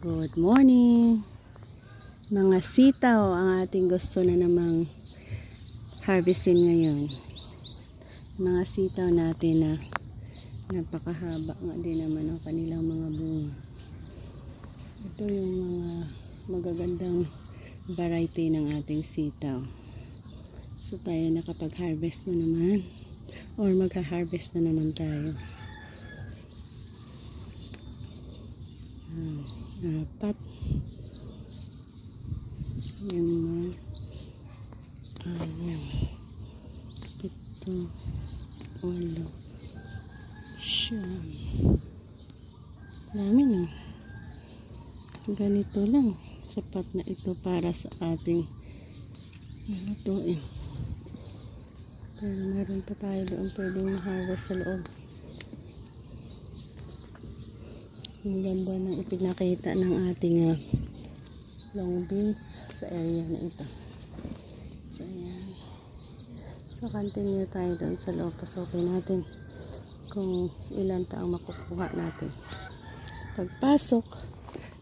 Good morning! Mga sitaw ang ating gusto na namang harvestin ngayon. Mga sitaw natin na napakahaba nga din naman ang kanilang mga bunga. Ito yung mga magagandang variety ng ating sitaw. So tayo nakapag-harvest na naman or magha-harvest na naman tayo. Apat yung pito, walo, siyam. Dami na. Ganito lang, sapat na ito para sa ating lutuin. Pero meron pa tayo doon pwedeng ma-harvest sa loob. Ang ganda ng ipinakita ng ating long beans sa area na ito. So ayan. So continue tayo doon sa loob. Pasokin natin kung ilan pa ang makukuha natin. Pagpasok,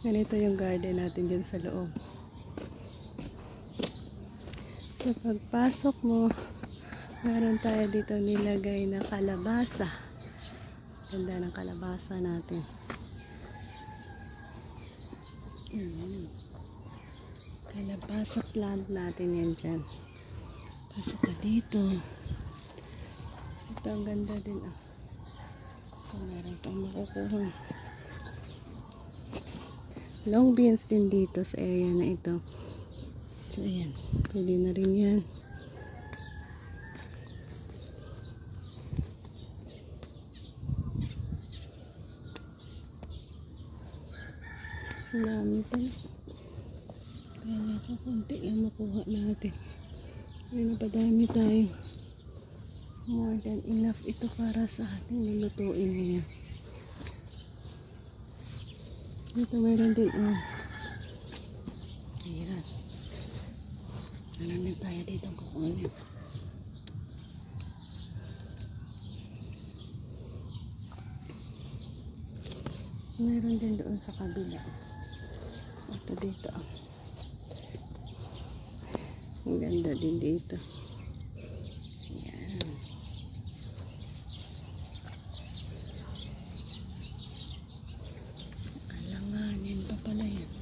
ganito yung garden natin dyan sa loob. So pagpasok mo, meron tayo dito nilagay na kalabasa. Ganda ng kalabasa natin. Kalabasa plant natin yan dyan. Pasok ka dito. Ito ang ganda din. So meron pang makukuha. Long beans din dito sa area na ito. So ayan, pwede na rin yan. Ang dami pala. Kaya ko konti lang makuha natin. Ay napadami tayo. More than enough ito para sa ating nilutuin ngayon. Dito mayroon din. Ayan. Ano tayo dito kukunin. Mayroon din doon sa kabila. Ito dito. Ang ganda din dito. Ayan. Alanganin pa pala yan.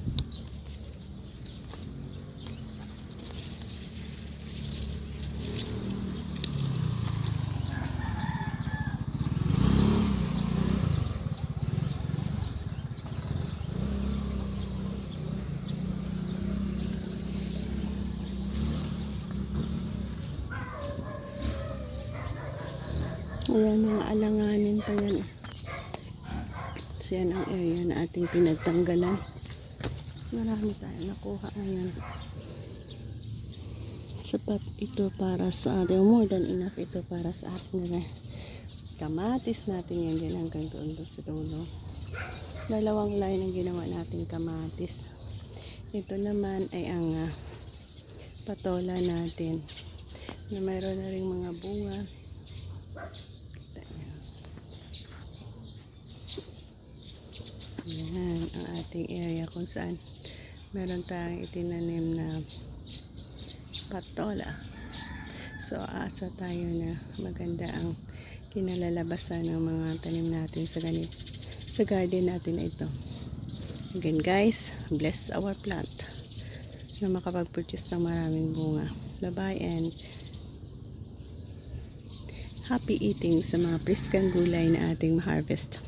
Ayan, mga alanganin pa yan. So yan ang area na ating pinagtanggalan. Marami tayo nakuha ngayon. Sapat ito para sa ating, more than enough ito para sa ating kamatis natin yan din hanggang doon sa dulo. Dalawang line ang ginawa natin kamatis. Ito naman ay ang patola natin na mayroon na rin mga bunga. Yan ang ating area kung saan meron tayong itinanim na patola. So asa tayo na maganda ang kinalalabasan ng mga tanim natin sa garden natin na ito. Again guys, bless our plant na makapag-produce ng maraming bunga. Bye bye and happy eating sa mga priskang gulay na ating ma-harvest.